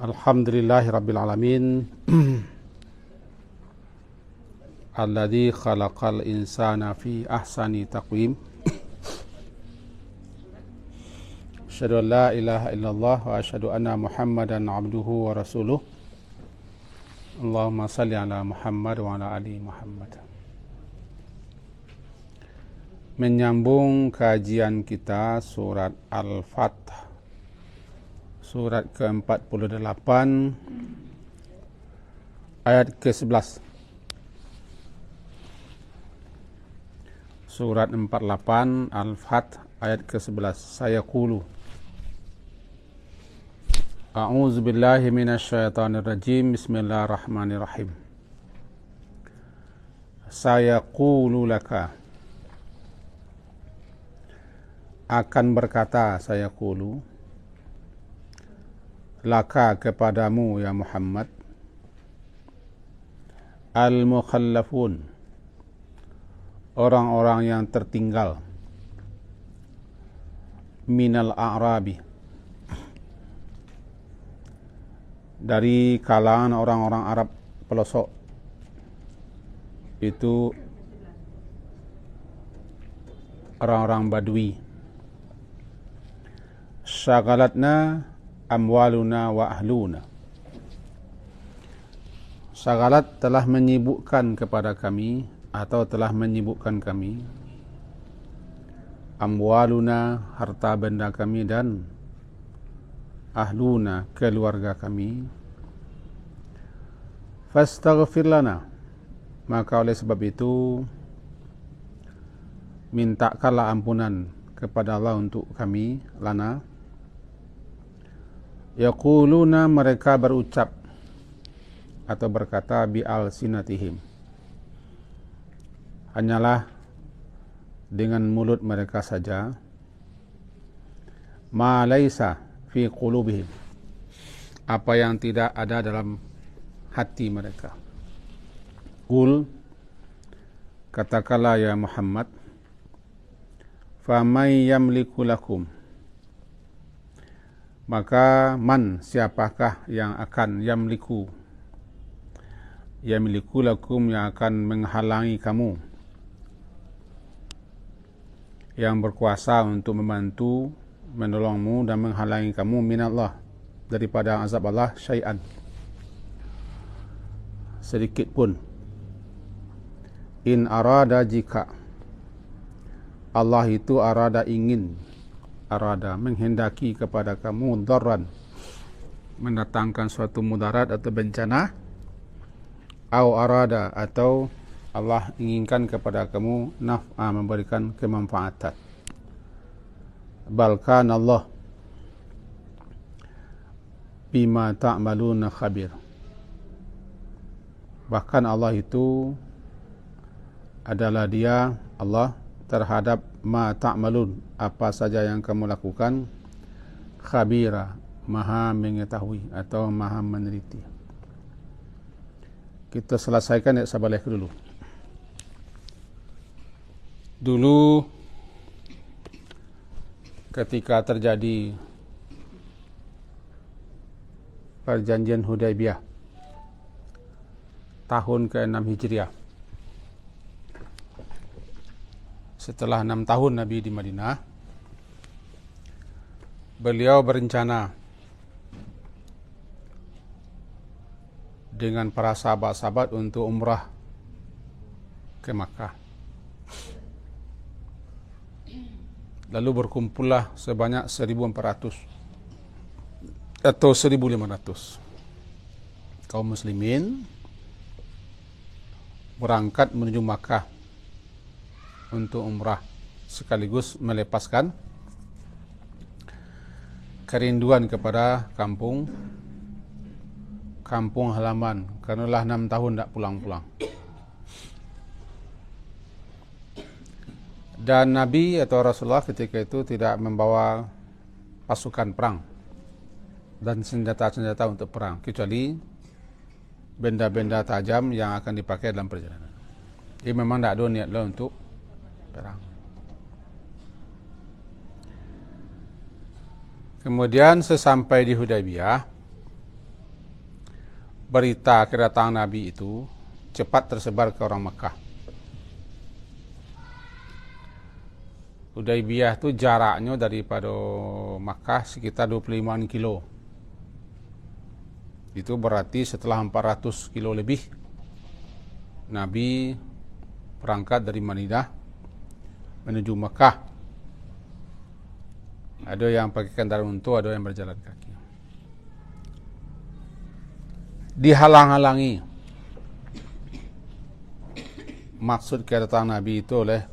Alhamdulillahi Rabbil Alamin Alladhi khalaqal insana fi ahsani taqwim. Asyhadu an la ilaha illallah wa asyhadu anna Muhammadan abduhu wa rasuluh. Allahumma salli ala Muhammad wa ala ali Muhammad. Menyambung kajian kita surat Al-Fath, surat ke-48 ayat ke-11. Surat 48 Al-Fath ayat ke-11. Sayaqulu A'udzu billahi minasyaitonir rajim. Bismillahirrahmanirrahim. Sayaqulu laka, akan berkata sayaqulu laka, kepadamu ya Muhammad, al-mukhallafun, orang-orang yang tertinggal, minal a'rabi, dari kalangan orang-orang Arab pelosok, itu orang-orang Badui. Syagalatna amwaluna wa ahluna, syagalat telah menyibukkan kepada kami atau telah menyibukkan kami, amwaluna, harta benda kami, dan ahluna, keluarga kami. Fastaghfir lana, maka oleh sebab itu mintakanlah ampunan kepada Allah untuk kami. Lana, yaquluna, mereka berucap atau berkata, bi alsinatihim, hanyalah dengan mulut mereka saja, ma laisa fi qulubihim, apa yang tidak ada dalam hati mereka. Qul, katakanlah ya Muhammad, faman yamliku lakum, maka man, siapakah yang akan yamliku lakum, yang akan menghalangi kamu, yang berkuasa untuk membantu, menolongmu dan menghalangi kamu, minallah, daripada azab Allah, syai'an, sedikit pun. In arada, jika Allah itu arada, ingin, arada, menghendaki kepada kamu, dharran, mendatangkan suatu mudarat atau bencana, au arada, atau Allah inginkan kepada kamu naf'a, memberikan kemanfaatan. Balkan Allah bima ta'maluna khabir, bahkan Allah itu adalah dia, Allah, terhadap ma ta'malun, apa saja yang kamu lakukan, khabira, maha mengetahui atau maha meneliti. Kita selesaikan ayat sabaleh dulu. Dulu ketika terjadi perjanjian Hudaybiyah tahun ke-6 Hijriah, setelah 6 tahun Nabi di Madinah, beliau berencana dengan para sahabat-sahabat untuk umrah ke Makkah. Lalu berkumpullah sebanyak 1.400 atau 1.500 kaum muslimin berangkat menuju Makkah untuk umrah, sekaligus melepaskan kerinduan kepada kampung halaman, karena lah 6 tahun tak pulang-pulang. Dan Nabi atau Rasulullah ketika itu tidak membawa pasukan perang dan senjata-senjata untuk perang, kecuali benda-benda tajam yang akan dipakai dalam perjalanan. Jadi memang tidak ada niat untuk perang. Kemudian sesampai di Hudaybiyah, berita kedatangan Nabi itu cepat tersebar ke orang Makkah. Hudaybiyah itu jaraknya daripada Makkah sekitar 25 kilo. Itu berarti setelah 400 kilo lebih Nabi berangkat dari Madinah menuju Makkah. Ada yang pakai kendaraan unta, ada yang berjalan kaki. Dihalang-halangi maksud kedatangan Nabi itu oleh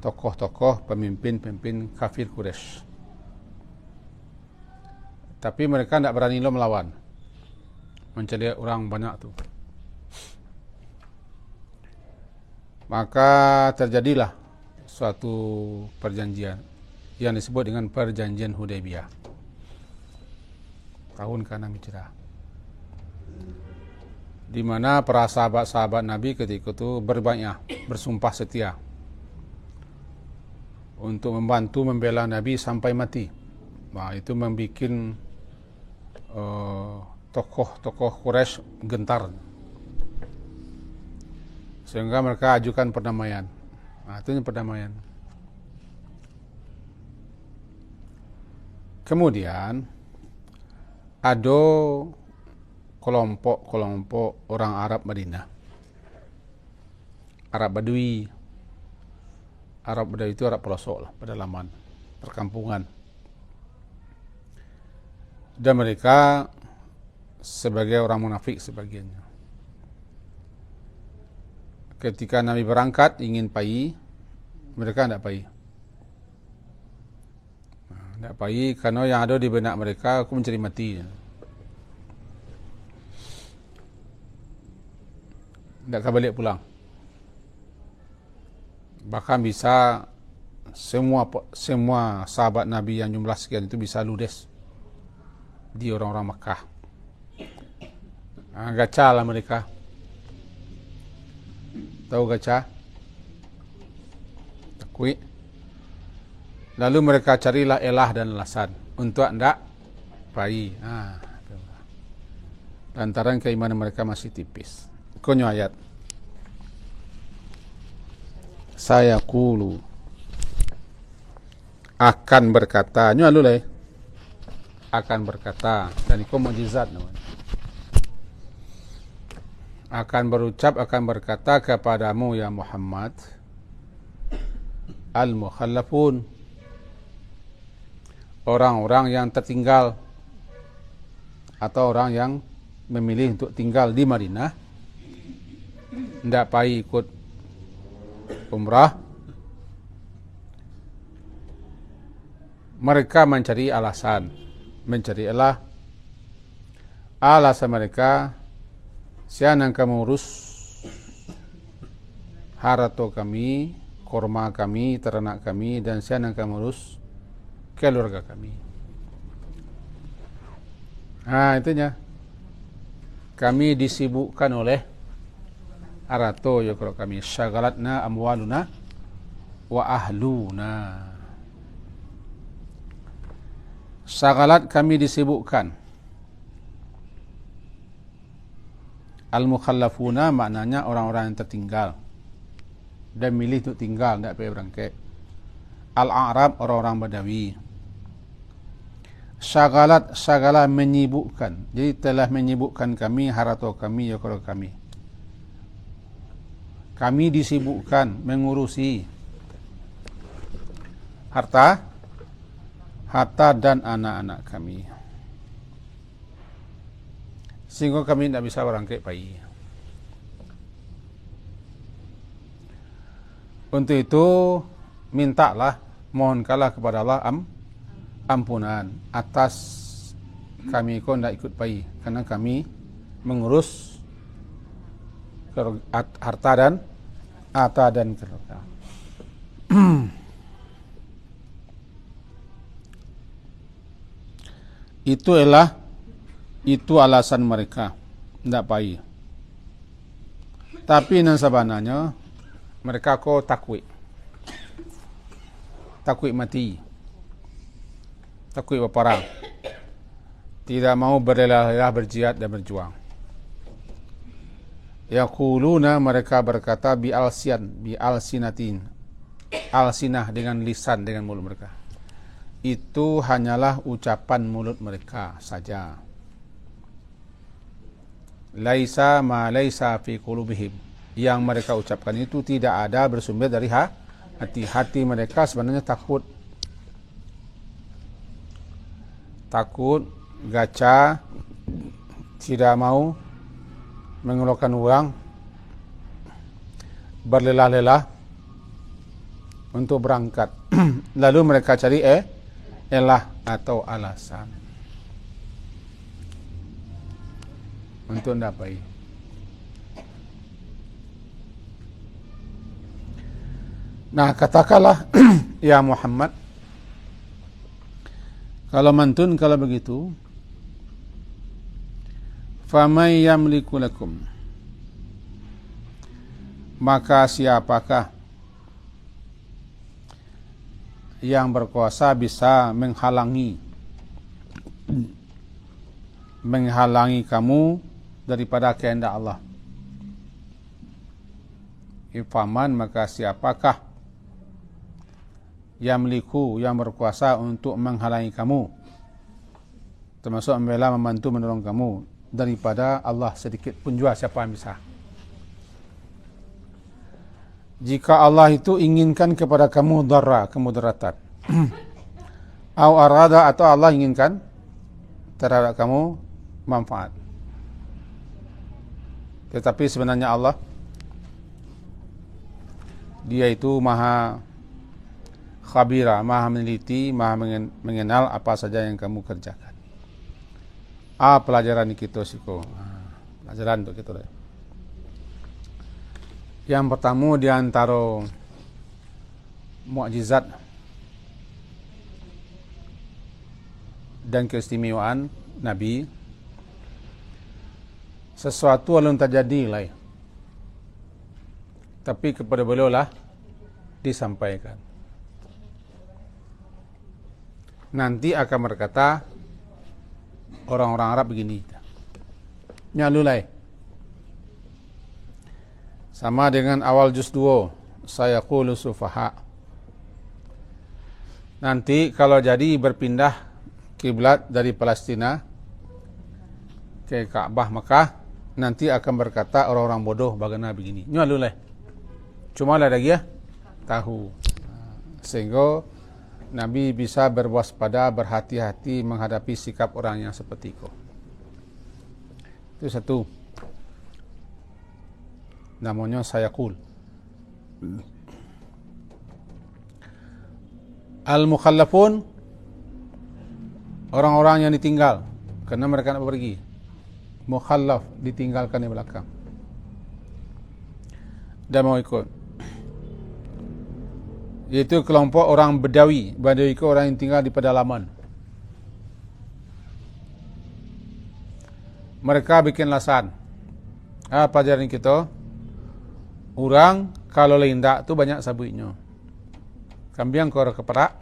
tokoh-tokoh, pemimpin-pemimpin kafir Quraisy. Tapi mereka tidak berani melawan, mencari orang banyak tu. Maka terjadilah suatu perjanjian yang disebut dengan perjanjian Hudaybiyah tahun ke-6 Hijrah, di mana para sahabat-sahabat Nabi ketika itu bersumpah setia untuk membantu membela Nabi sampai mati. Nah, itu membuat tokoh-tokoh Quraisy gentar, sehingga mereka ajukan perdamaian. Nah, itu perdamaian. Kemudian ada kelompok-kelompok orang Arab Madinah, Arab Badui. Arab Badui itu Arab pelosok lah, pedalaman, perkampungan. Dan mereka sebagai orang munafik sebagiannya. Ketika Nabi berangkat ingin pergi, mereka tidak pergi. Tidak pergi karena yang ada di benak mereka, aku mencari mati. Tidak akan balik pulang. Bahkan bisa semua sahabat Nabi yang jumlah sekian itu bisa ludes di orang-orang Makkah. Gacha lah mereka. Tahu gacha? Takwi. Lalu mereka carilah elah dan alasan untuk tidak pergi. Lantaran keimanan mereka masih tipis. Konyo ayat. Saya kulu akan berkata, akan berkata, dan itu mukjizat namanya. Akan berucap, akan berkata kepadamu ya Muhammad, al-mukhallafun, orang-orang yang tertinggal atau orang yang memilih untuk tinggal di Madinah, tidak pergi ikut umrah. Mereka mencari alasan, mencari alasan mereka, siapa yang kamu urus harta kami, korma kami, ternak kami, dan siapa yang kamu urus keluarga kami. Itunya. Kami disibukkan oleh arato ya kalau kami syagalatna amwaluna wa ahluna. Syagalat kami disibukkan. Al-mukhallafuna maknanya orang-orang yang tertinggal dan milih untuk tinggal, tidak pergi berangkat. Al-A'rab orang-orang Badawi. Syagalah menyibukkan. Jadi telah menyibukkan kami harta kami ya kalau kami. Kami disibukkan mengurusi harta dan anak-anak kami, sehingga kami tidak bisa berangkat pergi. Untuk itu mintalah, mohonkanlah kepada Allah ampunan atas kami kau tidak ikut pergi, karena kami mengurus harta dan keluarga. Itu alasan mereka tidak pergi. Tapi sebenarnya mereka kok takut mati, takut berperang, tidak mau berlelah-lelah berjihad dan berjuang. Yaquluna, mereka berkata, bi alsinatin, alsinah dengan lisan, dengan mulut mereka. Itu hanyalah ucapan mulut mereka saja. Laisa ma laisa fi qulubihim, yang mereka ucapkan itu tidak ada bersumber dari hati mereka. Sebenarnya takut gacha, tidak mau mengeluarkan uang, berlelah-lelah untuk berangkat. Lalu mereka cari elah atau alasan untuk mendapai. Nah, katakanlah ya Muhammad, kalau mantun, kalau begitu, famay yamliku lakum, maka siapakah yang berkuasa bisa menghalangi kamu daripada kehendak Allah. Ifaman, maka siapakah yamliku, yang berkuasa untuk menghalangi kamu, termasuk membela, membantu, menolong kamu daripada Allah sedikit pun jua. Siapa yang bisa? Jika Allah itu inginkan kepada kamu darra, kemudaratan, au arada, atau Allah inginkan terhadap kamu manfaat. Tetapi sebenarnya Allah, Dia itu maha khabira, maha meneliti, maha mengenal apa saja yang kamu kerjakan. Pelajaran kita siko. Pelajaran untuk kita. Yang pertama di antara mukjizat dan keistimewaan Nabi, sesuatu belum terjadi lah, tapi kepada beliau lah disampaikan. Nanti akan berkata orang-orang Arab begini, nyalulai. Sama dengan awal juz 2, sayaqulu sufaha. Nanti kalau jadi berpindah kiblat dari Palestina ke Ka'bah Mekah, nanti akan berkata orang-orang bodoh bagaimana begini. Nyalulai. Cuma lah lagi ya, tahu. Sehingga Nabi bisa berwaspada, berhati-hati menghadapi sikap orang yang seperti itu. Itu satu. Namanya sayaqul. Al-mukhallafun, orang-orang yang ditinggal karena mereka nak pergi. Mukhallaf, ditinggalkan di belakang dan mau ikut. Iaitu kelompok orang Badawi. Badawi itu orang yang tinggal di pedalaman. Mereka bikin alasan. Pelajaran kita, orang kalau lindak tu banyak sabuknya. Kambiang kalau keparak,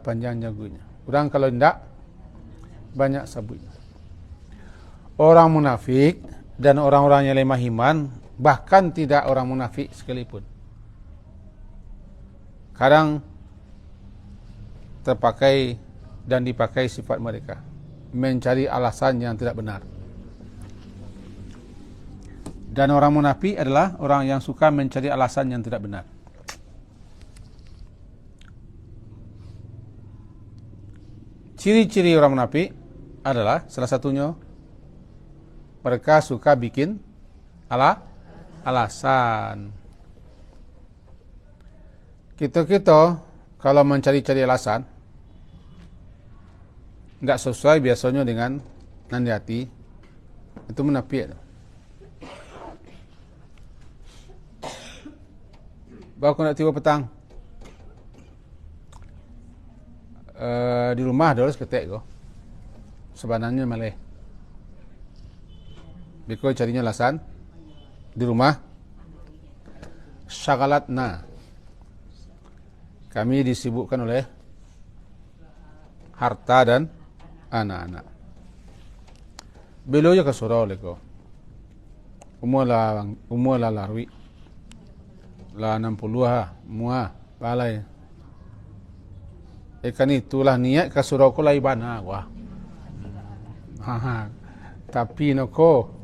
panjang jagunya. Orang kalau lindak banyak sabuknya. Orang munafik dan orang-orang yang lemah iman, bahkan tidak orang munafik sekalipun, kadang terpakai dan dipakai sifat mereka, mencari alasan yang tidak benar. Dan orang munafik adalah orang yang suka mencari alasan yang tidak benar. Ciri-ciri orang munafik adalah salah satunya mereka suka bikin alasan. Kita kalau mencari-cari alasan enggak sesuai biasanya dengan nandi hati, itu munafik. Baru aku nak tiba petang, di rumah dulu seketik ko, sebenarnya malih. Biko carinya alasan di rumah. Syagalatna, kami disibukkan oleh harta dan anak-anak. Beliau je ke surau leko, umur la larwi. La 60 mua balai. Kan itulah niat ka surau ko lai bana wah. Tapi noko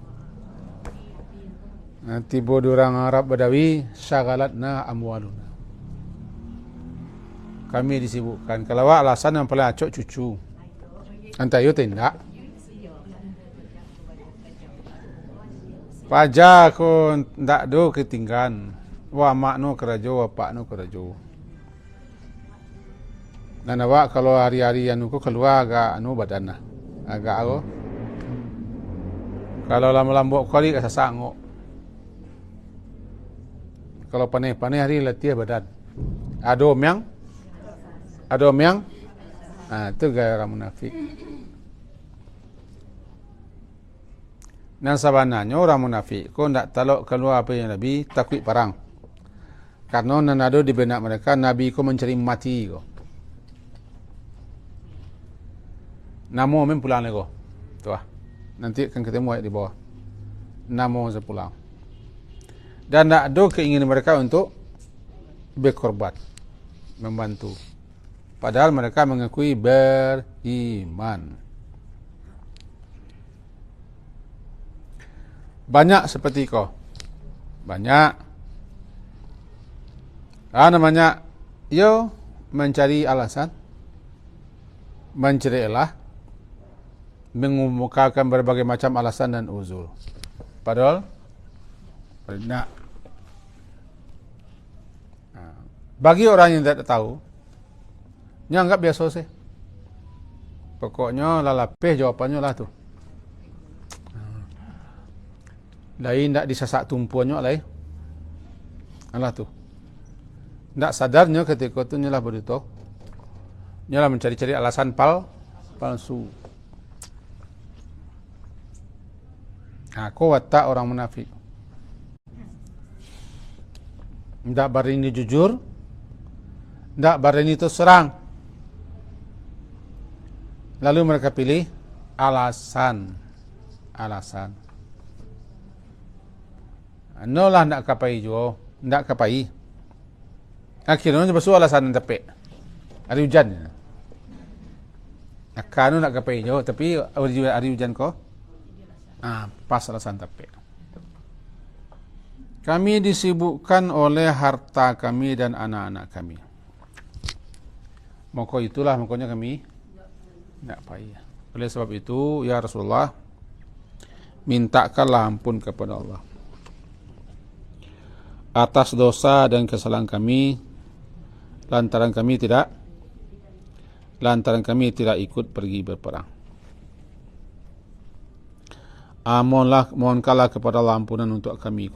nanti bodurang Arab Badawi syagalatna amwaluna. Kami disibukkan. Kalau alasan yang paling acok cucu. Antayo tindak. Pajak ko ndak do ketinggan. Wa mak no kerajo, wa pak no kerajo. Dan awak kalau hari-hari anu ko keluar agak anu badan agak aku. Kalau lama-lama kali ka sasangok. Kalau panai-panai hari letih badan. Ado miang. Itu gaya orang munafik. Dan sebenarnya orang munafik ko ndak talok keluar apa yang Nabi takut perang. Karena nanado di benak mereka Nabi ko mencari mati ko. Namo men pulang lego. Tu nanti akan ketemu ayat di bawah. Namo sepulang. Dan tak ada keinginan mereka untuk berkorban, membantu. Padahal mereka mengakui beriman. Banyak seperti kau. Banyak. Namanya, yo mencari alasan, mencari elah, mengemukakan berbagai macam alasan dan uzur. Padahal tidak. Bagi orang yang tidak tahu, dia anggap biasa sih. Pokoknya lalapeh jawapannya lah tu. Lain tidak disasak tumpuannya lain. Alah tu. Tidak sadarnya ketika itu nyalah beritahu. Nyalah mencari-cari alasan palsu. Aku watak orang munafik. Tidak berani jujur. Tidak berani terus serang. Lalu mereka pilih alasan. Nolah nak kapai jo, nak kapai. Akhirnya bersu alasan yang tepi. Hari hujan. Akan nak kapai jo, tapi hari hujan ko. Pas alasan tepi. Kami disibukkan oleh harta kami dan anak-anak kami. Maka itulah makanya kami tak payah. Oleh sebab itu, ya Rasulullah, mintakanlah ampun kepada Allah atas dosa dan kesalahan kami lantaran kami tidak ikut pergi berperang. Mohonkanlah kepada Allah ampunan untuk kami.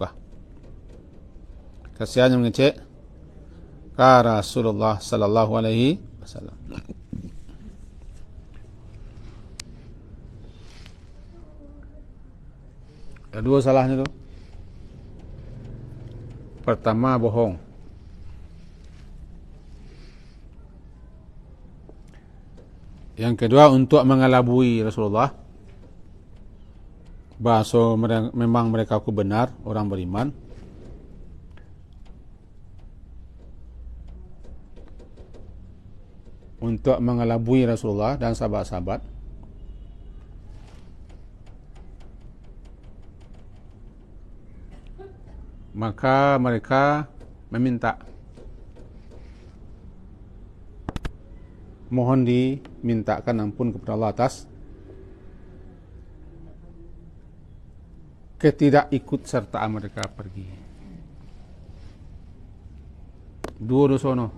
Kasihannya mengecek ka Rasulullah sallallahu alaihi wasallam. Ada dua salahnya tu. Pertama, bohong. Yang kedua, untuk mengelabui Rasulullah. Bahasa memang mereka aku benar, orang beriman. Untuk mengelabui Rasulullah dan sahabat-sahabat. Maka mereka meminta, mohon dimintakan ampun kepada Allah atas ketidakikut sertaan mereka pergi. Dua dosa no.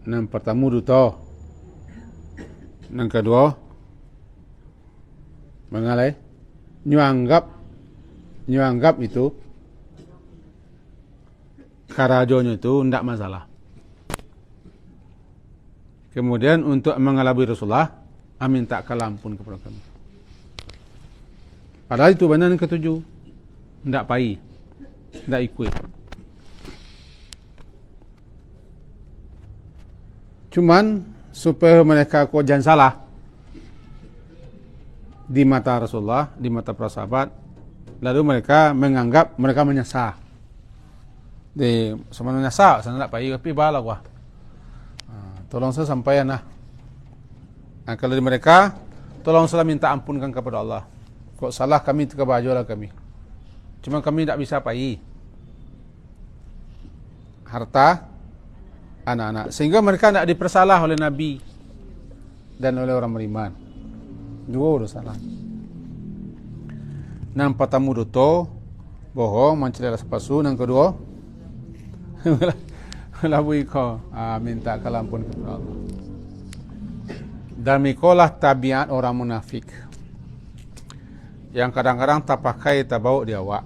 Yang pertama duta. Yang kedua mengalai nyuanggap itu karajonya itu tidak masalah. Kemudian untuk mengelabui Rasulullah, mintakan ampun kepada kami. Padahal itu benar yang ketujuh. Tidak payah, tidak ikut. Cuman supaya mereka kau jangan salah, di mata Rasulullah, di mata para sahabat, lalu mereka menganggap mereka menyesal. Di sebenarnya nyesal, saya nak pergi tapi bala gua. Tolong saya sampaikan lah. Kalau di mereka, tolong saya minta ampunkan kepada Allah. Kok salah kami itu kebajulah kami. Cuma kami tidak bisa pergi. Harta anak-anak. Sehingga mereka tidak dipersalah oleh Nabi dan oleh orang beriman. Dua udah salah. Nampak tamu duto, bohong, mencela sepasu. Yang kedua, labui kau minta kalampun kepada Allah. Dan mikolah tabiat orang munafik yang kadang-kadang tak pakai, tak bawa di awak.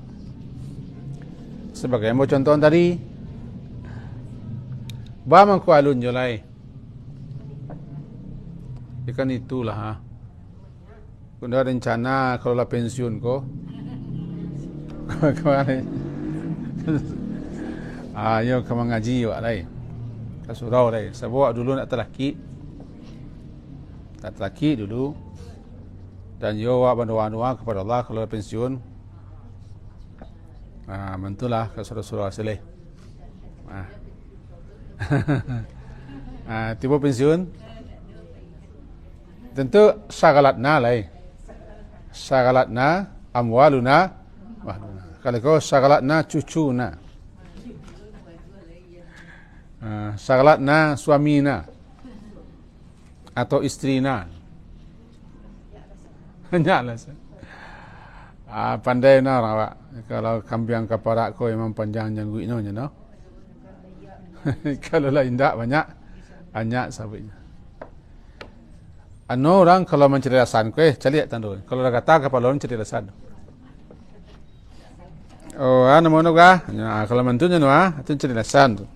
Sebagai mau contoh tadi, bamang ku alun jolai. Ikan itulah ha. Kunda rencana kalau lah pensiun ko. Kemarin. Ayo ke mengaji wak lai. Ke surau lai. Sebab dulu nak terlaki. Tak terlaki dulu. Dan yo wak berdoa-doa kepada Allah kalau pensiun. Mentulah ke surau-surau asalih. Tiba pensiun. Tentu sagalatna lai. Sagalatna amwaluna. Kalau kau sagalatna cucuna. Sagalatna suamina atau istrina. Nyaklah. Pandai na orang awak. Kalau kambiang kaparak kau memang panjang janggut no je no. Kalau lah indak banyak sabitnya. Anu orang kalau menceritakan kau cari tandu. Kalau dah kata kepala orang ceritakan. Oh, anu mana gua? Kalau mantunya no itu ceritakan tu.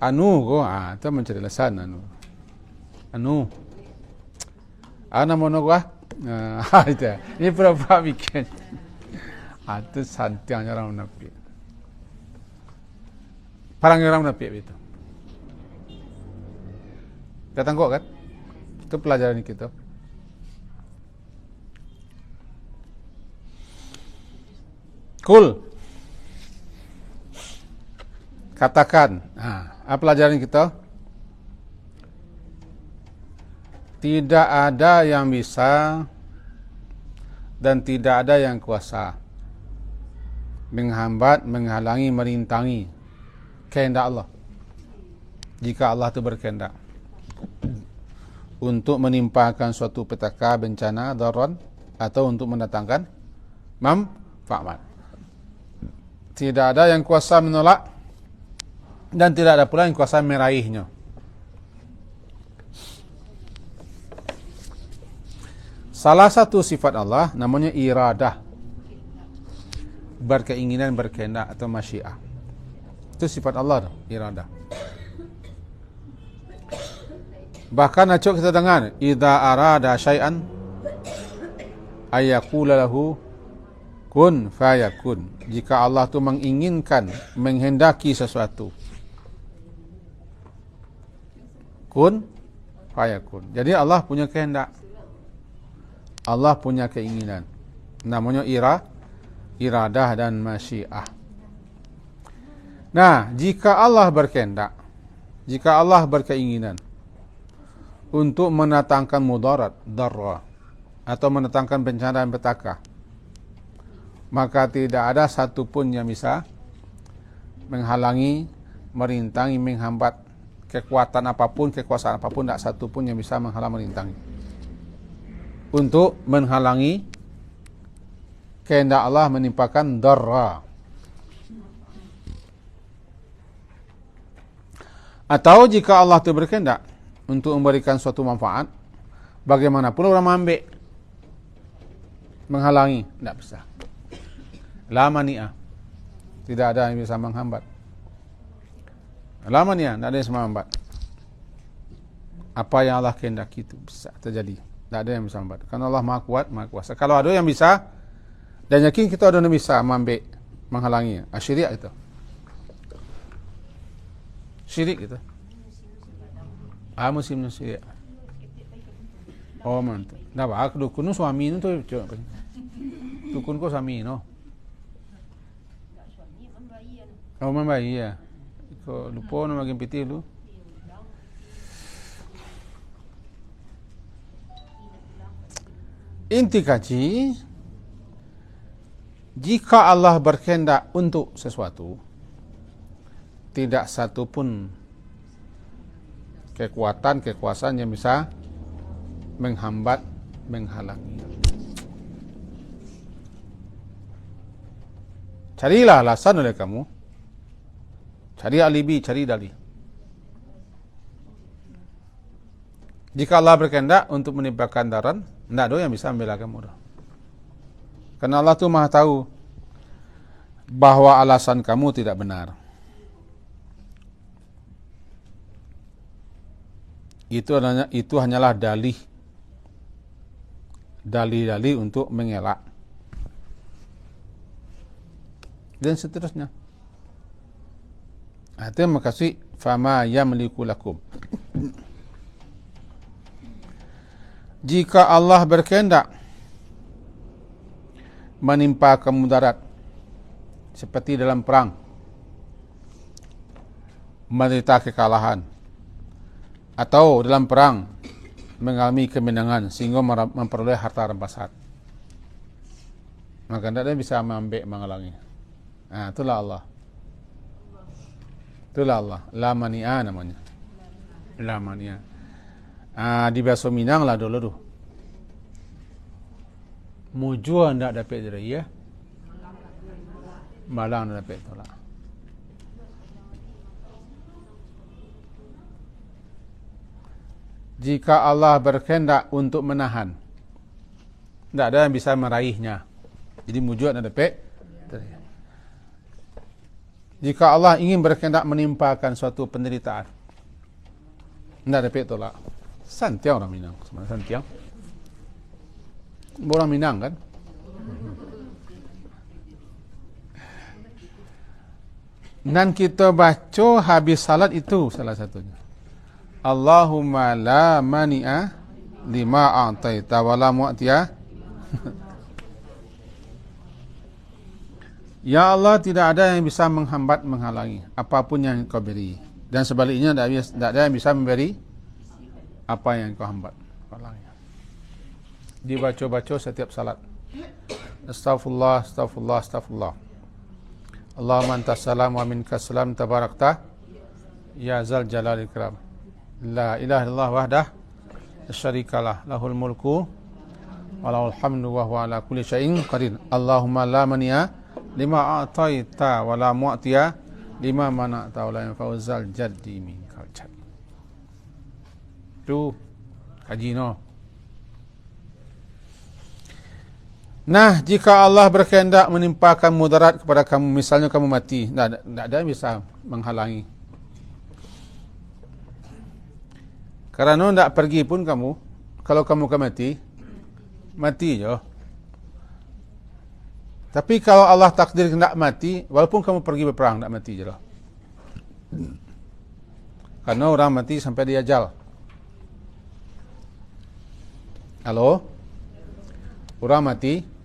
Anu ko itu menceritakan anu. Ana mana gua? Itu. Ini pura-pura bikin. Itu santiang orang munafik. Parang orang munafik itu. Kita tangkap kan? Itu pelajaran kita. Cool. Katakan. Apa pelajaran kita? Tidak ada yang bisa dan tidak ada yang kuasa menghambat, menghalangi, merintangi kehendak Allah. Jika Allah itu berkehendak untuk menimpakan suatu petaka, bencana, darurat atau untuk mendatangkan manfaat. Tidak ada yang kuasa menolak dan tidak ada pula yang kuasa meraihnya. Salah satu sifat Allah namanya iradah. Berkeinginan, berkehendak atau masyiah. Itu sifat Allah tu, iradah. Bahkan acuk kita dengar, idza arada syai'an ayyaqula lahu kun fayakun. Jika Allah tu menginginkan, menghendaki sesuatu, kun fayakun. Jadi Allah punya kehendak. Allah punya keinginan. Namanya iradah dan masyiah. Nah, jika Allah berkehendak, jika Allah berkeinginan untuk mendatangkan mudarat, darra, atau mendatangkan bencana dan petaka, maka tidak ada satu pun yang bisa menghalangi, merintangi, menghambat kekuatan apapun, kekuasaan apapun, tidak satu pun yang bisa menghalang, merintangi untuk menghalangi kehendak Allah menimpakan darra. Atau jika Allah itu berkehendak untuk memberikan suatu manfaat, bagaimanapun orang mengambil, menghalangi, tidak bisa. La mani'ah. Tidak ada yang bisa menghambat. La mani'ah, tidak ada yang bisa menghambat. Apa yang Allah kehendaki itu bisa terjadi. Tak ada yang bisa membantu. Karena Allah Maha Kuat, Maha Kuasa. Kalau ada yang bisa, dan yakin kita ada yang bisa mengambil, menghalangi. Syirik itu. Syirik itu. Mesti manusia. Oh mantap. Dah aku dukun tu suami tu coba. Dukun ko suami no. Oh membayi ya. Ko lupa nama makin piti lu. Inti kaji, jika Allah berkehendak untuk sesuatu, tidak satu pun kekuasaan yang bisa menghambat, menghalangi. Carilah alasan oleh kamu. Cari alibi, cari dalih. Jika Allah berkehendak untuk menimpakan daran, tidak ada yang bisa membela kamu. Karena Allah tu maha tahu bahawa alasan kamu tidak benar. Itu hanyalah dalih untuk mengelak. Dan seterusnya. Terima kasih. Fama yamliku lakum. Jika Allah berkehendak menimpa kamu mudarat seperti dalam perang, menderita kekalahan, atau dalam perang mengalami kemenangan sehingga memperoleh harta rampasan, maka tidak ada yang bisa menghalangi. Itulah Allah. Itulah Allah. La mani'a namanya. La mani'a. Di bahasa Minang lah dulu tu. Mujua ndak dapat dari ya. Malang ndak dapat tolak. Jika Allah berkehendak untuk menahan, tidak ada yang bisa meraihnya. Jadi mujua ndak dapat. Jika Allah ingin berkehendak menimpakan suatu penderitaan, tidak dapat tolak. Santiang orang Minang, sebenarnya santiang. Orang Minang kan? Dan kita baca habis salat itu salah satunya. Allahumma la mani'a lima a'taita wa la mu'tiya. Ya Allah, tidak ada yang bisa menghambat, menghalangi apapun yang kau beri. Dan sebaliknya tidak ada yang bisa memberi apa yang kau hambat, halangi. Dibaca-baca setiap salat. Astaghfirullah, astaghfirullah, astaghfirullah. Allahumma antas salam wa minkas salam tabarakta ya zal jalal ikram. La ilaha illallah wahdah syarikalah, lahul mulku wa lahul hamdu wa huwa ala kulli syai'in qadir. Allahumma la mani'a lima a'taita wa la mu'tiya lima mana'ta wa la yanfa'u zal jaddi minkal jadd. Itu kaji no. Nah, jika Allah berkehendak menimpakan mudarat kepada kamu, misalnya kamu mati, tidak ada yang bisa menghalangi. Kerana tidak pergi pun kamu, kalau kamu mati, mati je. Tapi kalau Allah takdir tidak mati, walaupun kamu pergi berperang, tidak mati je lah. Karena orang mati sampai dia ajal. Halo? Orang mati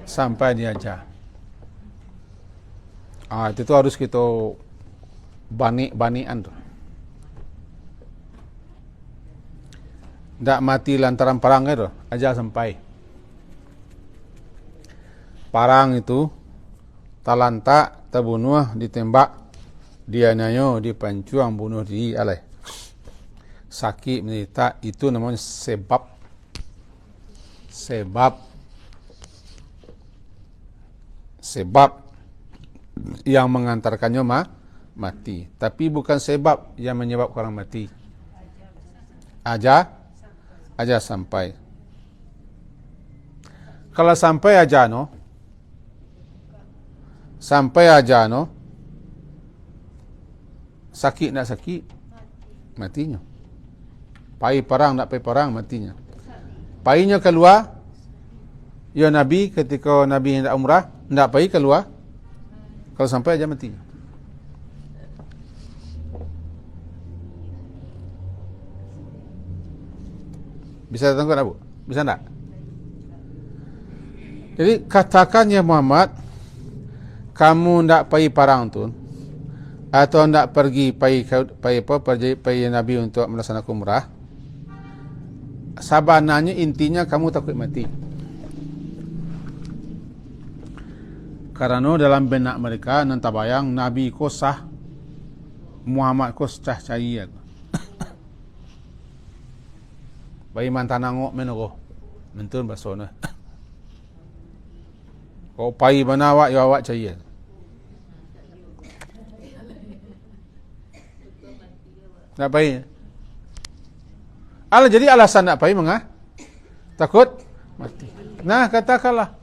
sampai dia ajal. Itu harus kita banian tu. Tak mati lantaran perang itu, ajal sampai. Parang itu talantak, terbunuh, ditembak, dianiaya, dipancuang, bunuh diri, alai. Sakit, menderita, itu namanya sebab yang mengantarkannya mati. Tapi bukan sebab yang menyebabkan orang mati. Aja sampai. Kalau sampai aja sakit nak sakit, matinya. Pai perang nak pai perang, matinya. Painya keluar, ya Nabi ketika Nabi hendak umrah, hendak pai keluar, kalau sampai aja matinya. Bisa tangkap tak, Bu? Bisa tak? Jadi katakan ya Muhammad, kamu ndak pergi perang tu, atau ndak pergi pergi Nabi untuk melaksanakan umrah, sabananya intinya kamu takut mati. Karena dalam benak mereka nanti bayang Nabi ko sah, Muhammad ko cah cahaya. Bayi mantan nangok menogo, mentun basona. Kau pai mana awak, ya awak cahaya. Tak pai. Jadi alasan tak pai mengah? Takut mati. Nah, katakanlah,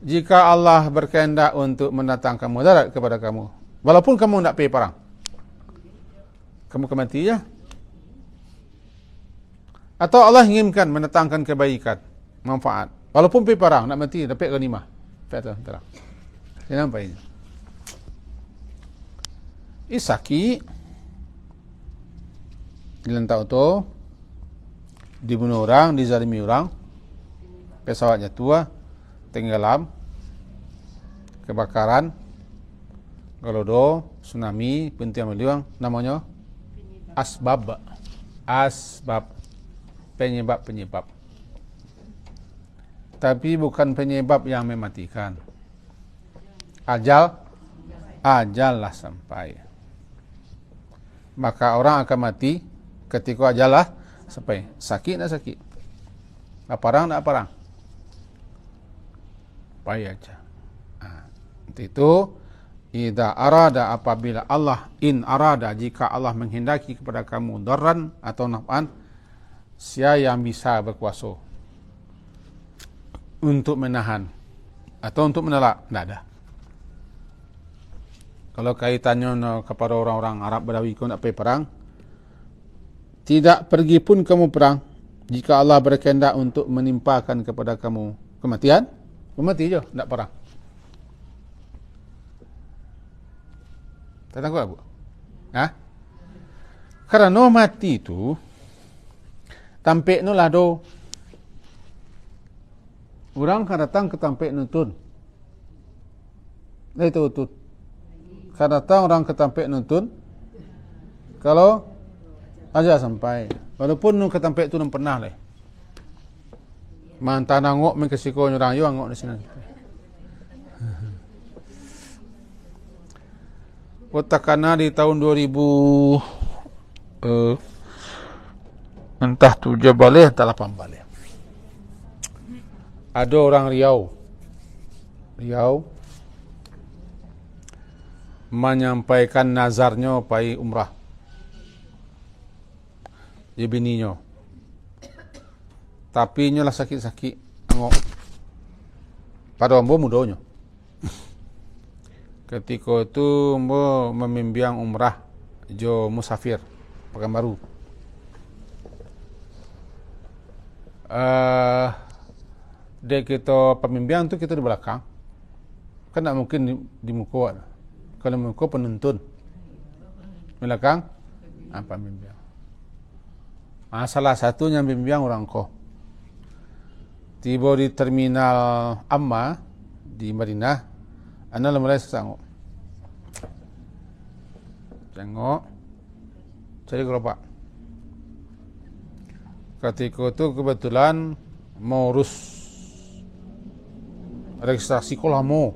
jika Allah berkehendak untuk mendatangkan mudarat kepada kamu, walaupun kamu nak pergi perang, kamu kemati ya. Atau Allah inginkan mendatangkan kebaikan, manfaat, walaupun pergi perang, nak mati, dapat ghanimah. Faedah terang. Ini nampak ini. Isaki dilentak tu, dibunuh orang, dizalimi orang, pesawatnya tua, tenggelam, kebakaran, galodo, tsunami, pentian meliuang, namanya asbab, penyebab. Tapi bukan penyebab yang mematikan. Ajallah sampai. Maka orang akan mati ketika ajallah sampai. Sakit nak sakit, nak parang nak parang, payah aja. Itu idza arada, apabila Allah, in arada, jika Allah menghendaki kepada kamu darran atau naf'an, siapa yang bisa berkuasa untuk menahan atau untuk menolak? Tidak ada. Kalau kaitannya kepada orang-orang Arab Badawi, kau nak pergi perang, tidak pergi pun kamu perang, jika Allah berkehendak untuk menimpakan kepada kamu kematian, mati je, tidak perang. Tak takut, Bu? Kerana mati itu tampik nu lah do. Orang kan datang ke tampik nuntun. Itu utut. Kan datang orang ke tampik nuntun. Kalau aja sampai, walaupun nu ke tampik tu nu pernah leh. Mantan angok mengkesiko orang yo angok di sini. Otakana di tahun 2000 entah 7 balik entah 8 balik. Ada orang Riau menyampaikan nazarnya pai umrah. Dia bininya. Tapi nyolah sakit-sakit angok. Pada ambo mudanya. Ketika itu ambo membimbing umrah jo musafir Pekanbaru. Dek kita pembimbing tu kita di belakang. Kan tak mungkin di muka. Kalau muka penuntun. Belakang pembimbing. Salah satunya bimbing orang ko. Tiba di terminal Amma di Madinah, ana mulai sesangok. Tengok cari gerobak. Ketika itu kebetulan mau urus registrasi ko lama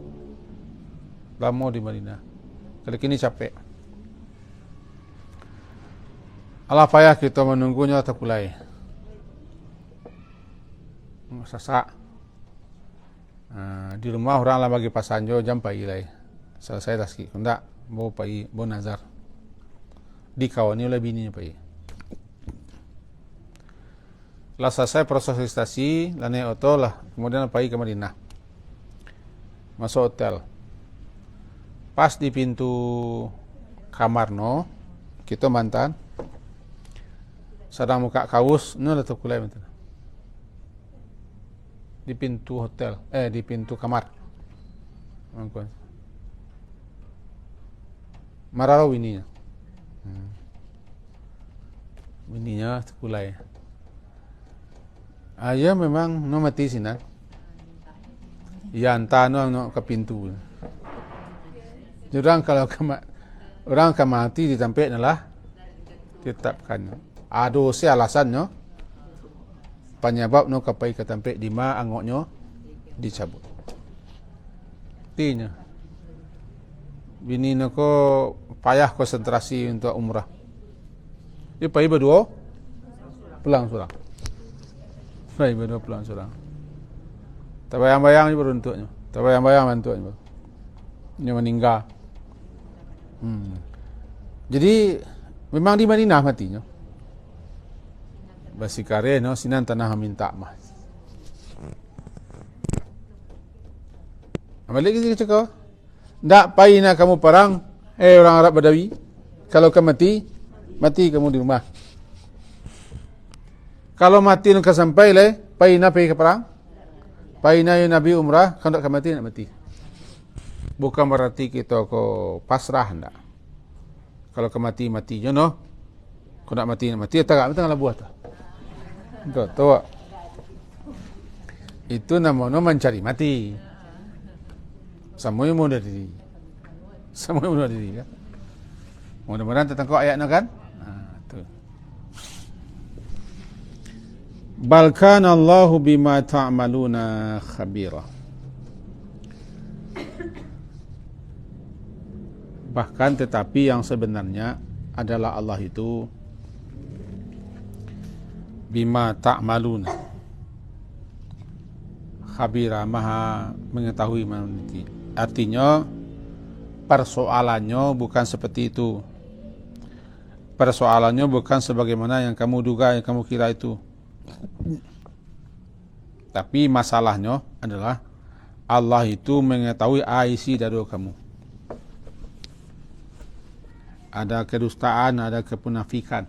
di Madinah. Kali ini capek. Alah payah kita menunggunya terpulai. Sasak. Di rumah orang lah bagi pasanjo jam pagi lah. Selesai taski. Hendak mau pagi, mau nazar. Dikawani oleh bininya pagi. Setelah selesai proses registrasi, lah naik auto lah. Kemudian pagi ke Madinah. Masuk hotel. Pas di pintu kamar no, kita mantan. Sedang buka kaus, ni lah terkulai mantan. Di pintu hotel, di pintu kamar. Mararau ini. bininya sekulai. Ya memang no mati sinan. Ya hantar no ke pintu. Orang kalau orang mati ditampak nalah tetapkan. Ada si alasannya. Penyebab no kapai ketampak di ma angoknya dicabut. Tinya. Bini no ko payah konsentrasi untuk umrah. Dia pergi berdua pulang seorang. Pergi berdua pulang seorang. Tak bayang-bayang je beruntuknya. Tak bayang-bayang bantuannya. Dia meninggal. Jadi memang di Madinah matinya. Basi kare no sinan tanah minta mas. Balik kita cakap. Tak payah nak kamu perang. Orang Arab Badawi. Kalau kamu mati kamu di rumah. Kalau mati nak sampai le, payah nak pergi ke perang. Payah nak Nabi umrah, kalau nak mati nak mati. Bukan berarti kita ko pasrah ndak. Kalau mati je no. Kalau nak mati tak tengah buat tu. Tahu. Itu namanya mencari mati. Semuanya mudah diri. Semuanya mudah diri kan. Mudah-mudahan tertangkap ayatnya kan. Tu. Bal kana Allahu bima ta'maluna khabira. Bahkan tetapi yang sebenarnya adalah Allah itu bima ta'maluna khabira, maha mengetahui, meneliti. Artinya persoalannya bukan seperti itu. Persoalannya bukan sebagaimana yang kamu duga, yang kamu kira itu. Tapi masalahnya adalah Allah itu mengetahui isi dari kamu. Ada kedustaan, ada kemunafikan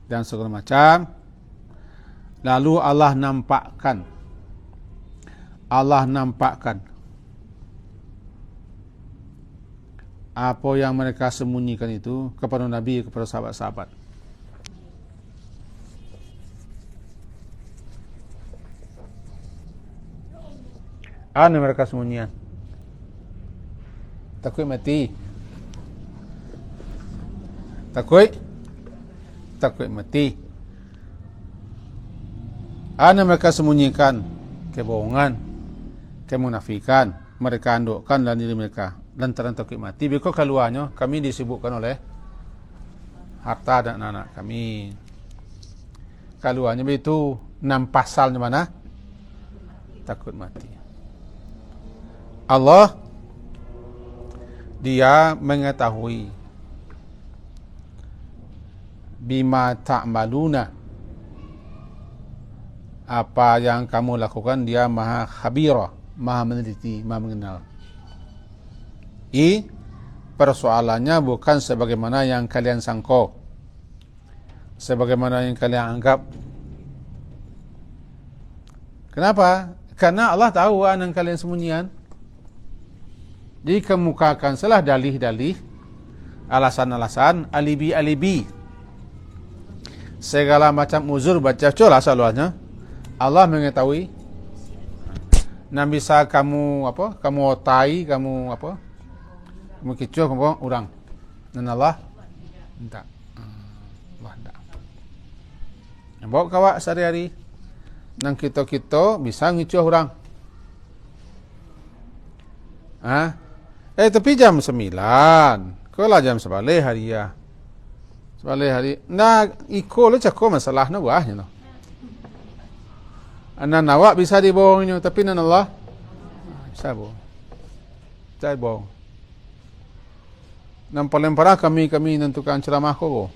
dan segala macam. Lalu Allah nampakkan apa yang mereka sembunyikan itu kepada Nabi, kepada sahabat-sahabat. Apa mereka sembunyikan? Takut mati. Takut mati. Apa mereka sembunyikan? Kebohongan, kemunafikan. Mereka andukkan dalam diri mereka lantaran takut mati. Bila keluarnya kami disibukkan oleh harta dan anak kami. Keluarnya itu 6 pasalnya mana? Takut mati. Allah dia mengetahui bima ta'maluna, apa yang kamu lakukan. Dia maha khabira, maha meneliti, maha mengenal. Persoalannya bukan sebagaimana yang kalian sangka, sebagaimana yang kalian anggap. Kenapa? Karena Allah tahu apa yang kalian sembunyikan. Jadi kemukakan salah dalih-dalih, alasan-alasan, alibi-alibi, segala macam uzur baca cola saluannya. Allah mengetahui. Nabi bisa kamu otai, kamu kecoh kamu orang. Dan Allah tak. Allah tak. Yang bawa kawak sehari-hari. Nang kita bisa ngicuh orang. Tapi jam 9. Kalau jam 11 hari ya. 11 hari. Nah, ikut cakap masalah na buahnya no. Anak awak bisa dibohongnya, tapi nan Allah bisa bohong. Saya bohong. Nan paling parah kami nentukan ceramah ko.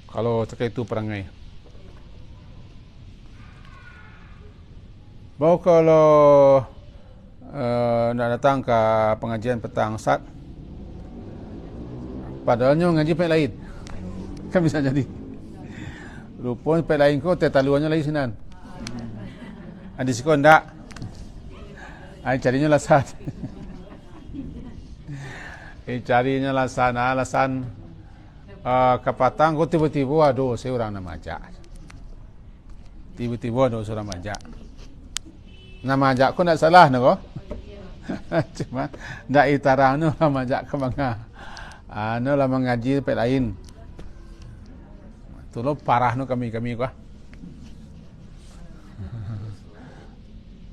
Kalau terkait itu perangai. Bawa kalau nak datang ke pengajian petang Ustaz, padahalnya ngaji pek lain. Kan bisa jadi. Rupanya pek lain ko tetaluannya lain sinan. Ada siko ndak. Carinya lah Ustaz. Carinya alasan ke Patang, kok tiba-tiba ada seorang nama ajak. Tiba-tiba ada seorang ajak. Nama ajak kau tak salah nak. Cuma tak itara anu nama ajak ke mana. Anu lah mengaji tempat lain. Tu lo parah nu kami kau.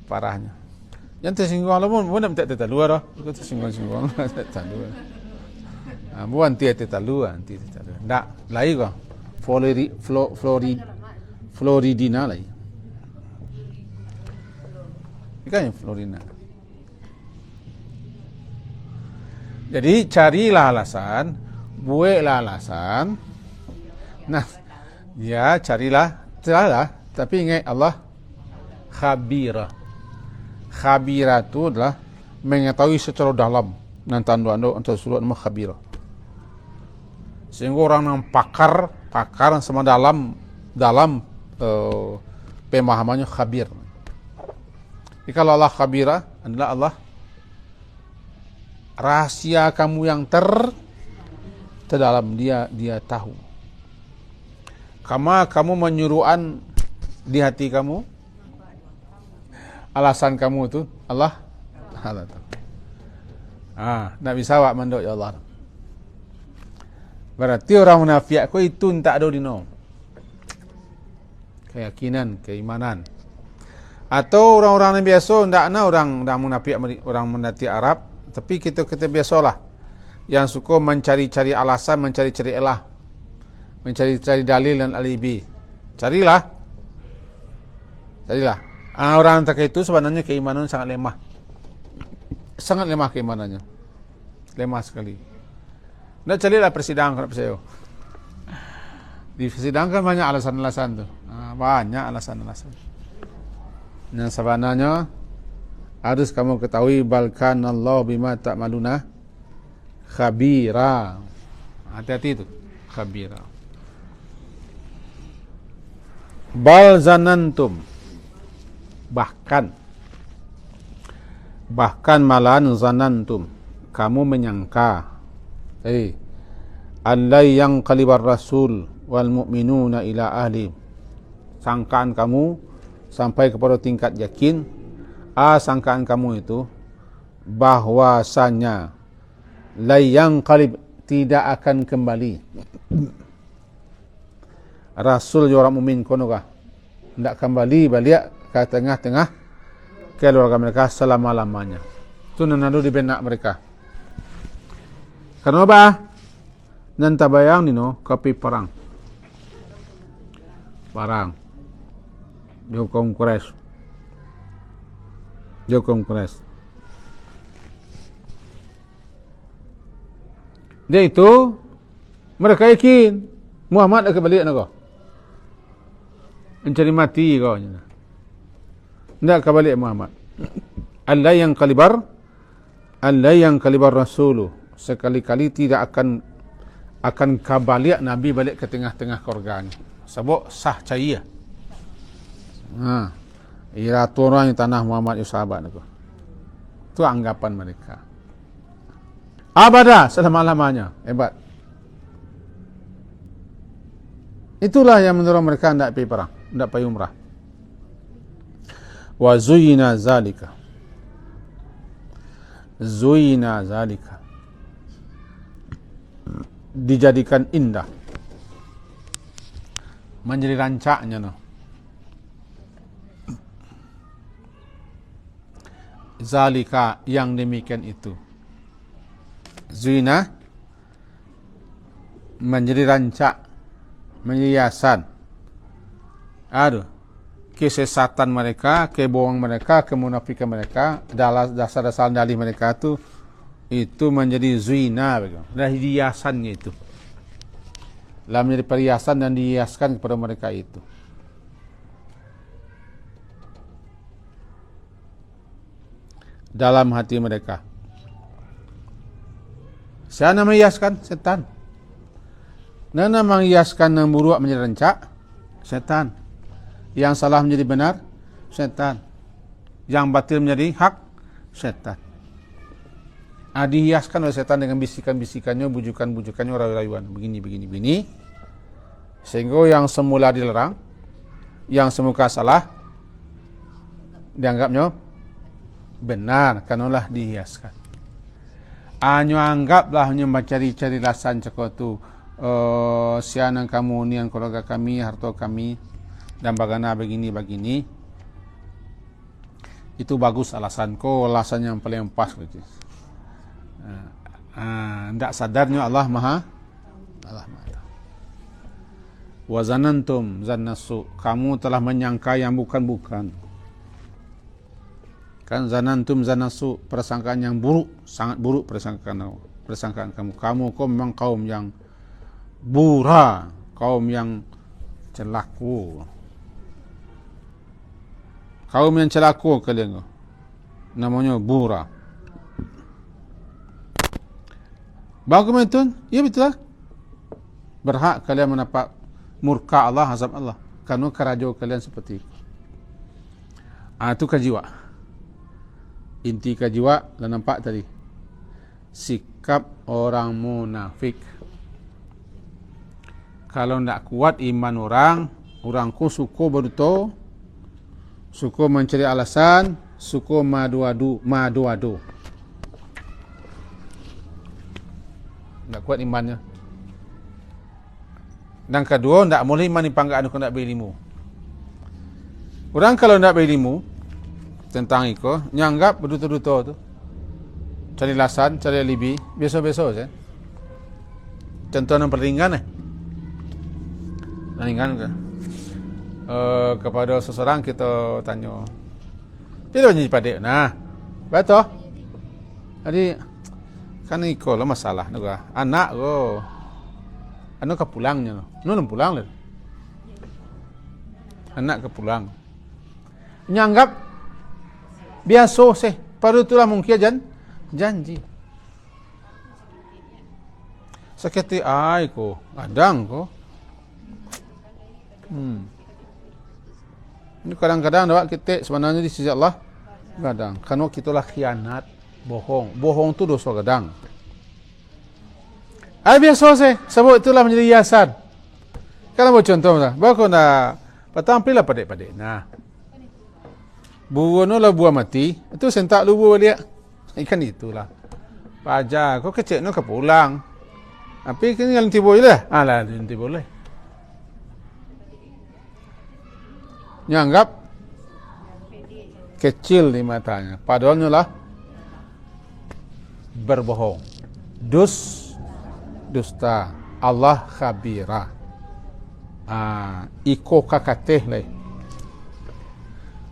Parahnya. Yang tersinggung lah pun nak tak terlalu dah. Kau tersinggung tak terlalu. Bukan tiada terlalu, tiada terlalu. Tak, lain kau. Floridina lagi. Ikan yang Florina. Jadi carilah alasan, buatlah alasan. Nah, ya carilah, tapi ingat Allah khabira. Khabira itu adalah mengetahui secara dalam. Nanti anda antara surat nama khabira. Sehingga orang yang pakar sama dalam pemahamannya khabir. Jadi kalau Allah khabira adalah Allah rahasia kamu yang terdalam, dia tahu. Kamu menyuruhan di hati kamu, alasan kamu itu Allah tahu. Tak bisa awak mandok ya Allah. Berarti orang munafik kau itu tak ada dino. Keyakinan, keimanan. Atau orang-orang yang biasa tak ada orang munafik, orang munafik Arab, tapi kita biasalah yang suka mencari-cari alasan, mencari-cari elah, mencari-cari dalil dan alibi. Carilah. Orang tak itu sebenarnya keimanan sangat lemah. Sangat lemah keimanannya. Lemah sekali. Nak carilah persidangan kalau percaya. Di persidangan kan banyak alasan-alasan tu. Banyak alasan-alasan. Yang sebenarnya harus kamu ketahui balkan Allah bima ta'maluna khabira. Hati-hati itu. Khabira. Bal zanantum. Bahkan malahan zanantum. Kamu menyangka. Allai yang kalibar rasul wal mu'minuna ila ahli. Sangkaan kamu sampai kepada tingkat yakin. Sangkaan kamu itu bahwasanya layang qalib tidak akan kembali. Rasul orang mukmin konokah tidak kembali balik ke tengah-tengah keluarga mereka selama-lamanya. Itu nanti di benak mereka. Kenapa? Nanti bayang nino kopi perang dihukum Quraisy. Dia itu mereka yakin Muhammad akan balik nak kau. Mencari mati kau. Tidak akan balik Muhammad. Allah yang kalibar rasuluh. Sekali-kali tidak akan kabalik Nabi balik ke tengah-tengah keluarga ni. Sebab sah cahaya. Ira orang yang tanah Muhammad sahabat aku. Itu anggapan mereka. Abada selama-lamanya. Hebat. Itulah yang menurut mereka tidak pergi perang, tidak pergi umrah. Wa zuyina zalika. Dijadikan indah, menjadi rancaknya no. Zalika yang demikian itu. Zina menjadi rancak, menjadi hiasan. Kesesatan mereka, kebohongan mereka, kemunafikan mereka, dasar-dasar dalih mereka itu menjadi zina, dan hiasannya itu. Lalu menjadi perhiasan dan dihiaskan kepada mereka itu. Dalam hati mereka. Siapa menghiaskan? Setan. Nana menghiaskan yang buruk menjadi rancak? Setan. Yang salah menjadi benar? Setan. Yang batil menjadi hak? Setan. Dihiaskan oleh setan dengan bisikan-bisikannya, bujukan-bujukannya, rayu-rayuan, begini. Sehingga yang semula dilarang, yang semuka salah, dianggapnya benar, kanulah dihiaskan. Anyo anggaplah hanya mencari-cari lasan cakap tu, sianan kamu, nian keluarga kami, harta kami, dan bagaimana begini. Itu bagus alasan ko, alasan yang paling pas. Tidak sadarnya Allah Maha. Wa zanantum zannasu, kamu telah menyangka yang bukan. Kan zanantum zannasu, persangkaan yang buruk, sangat buruk persangkaan kamu. Kamu memang kaum yang bura, kaum yang celaku. Kaum yang celaku kalian. Namanya bura. Bagaimana itu? Ya betul lah. Berhak kalian mendapat murka Allah, azab Allah. Karena kerajo kalian seperti itu. Itu kejiwa. Inti kejiwa, dah nampak tadi. Sikap orang munafik. Kalau tidak kuat iman orang ku suku berduto, suku mencari alasan, suku madu-adu. Tak kuat imannya. Dan kedua, tak boleh iman dipangkat aku nak berilmu. Orang kalau nak berilmu tentang itu, nyanggap berduta-duta tu, cari alasan, cari alibi, biasa-biasa saja. Contoh yang perlingan ke kepada seseorang kita tanya, dia dah jadi padik. Nah, betul. Jadi kan iko lah masalah juga. Anak go, anak kepulangnya, belum pulang leh. Anak kepulang, nyanggap biasa sih. Pada itulah mungkin janji. Sakiti ai ko, kadang ko. Ini kadang-kadang dapat kita sebenarnya di sisi Allah kadang. Karena kita lah khianat, bohong tu dosa kadang. Biasa sih, sebab itulah menjadi hiasan. Kalau mau contoh lah, baru nak tampillah padik-padik. Nah, buah no lah buah mati, itu sentak lu buah dia. Ikan itulah. Pajar, kau kecil no kepulang. Tapi kan yang nanti boleh lah. Nanti boleh. Nyanggap kecil di matanya. Padahalnya lah berbohong. Dusta. Allah khabira. Iko kakateh lah.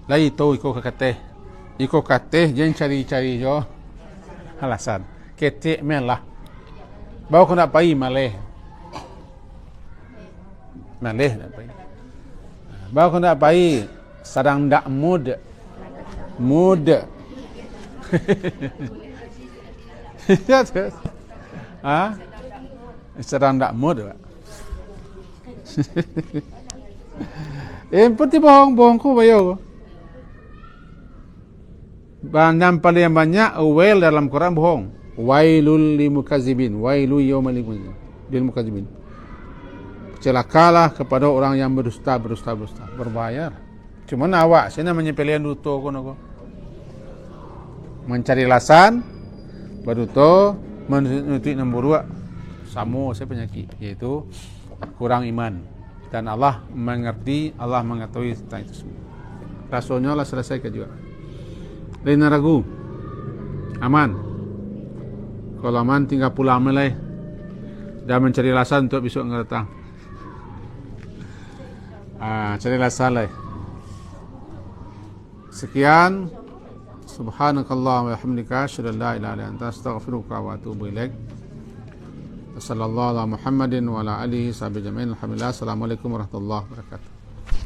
Lai tahu iko kakateh. Iko kakateh jangan cari-cari jo alasan. Ketik melah. Bawa kau nak pergi maleh nak pergi. Bawa kau nak pergi sedang tak mood. Sedang tak mood. Seperti bohong ku bayo. Yang paling banyak awal dalam Quran bohong. Wailul lil mukazzibin, wailu yaumal lil mukazzibin. Celakalah kepada orang yang berdusta, berbayar. Cuma awak sini menyepelekan duto kono. Mencari alasan berduto, menutup nombor 2 sama saya penyakit, yaitu kurang iman. Dan Allah mengerti, Allah mengetahui tentang itu semua. Rasanya Allah selesaikan juga. Lain ragu. Aman. Kalau aman tinggal pulang melai dan mencari alasan untuk besok datang. Cari alasan lah. Sekian. Subhanakallah wa bihamdika asyhadu an la ilaha illa anta astaghfiruka wa atubu ilaik. Sallallahu ala Muhammadin wa ala alihi sahbihi jami'in. Alhamdulillah. Assalamualaikum warahmatullahi wabarakatuh.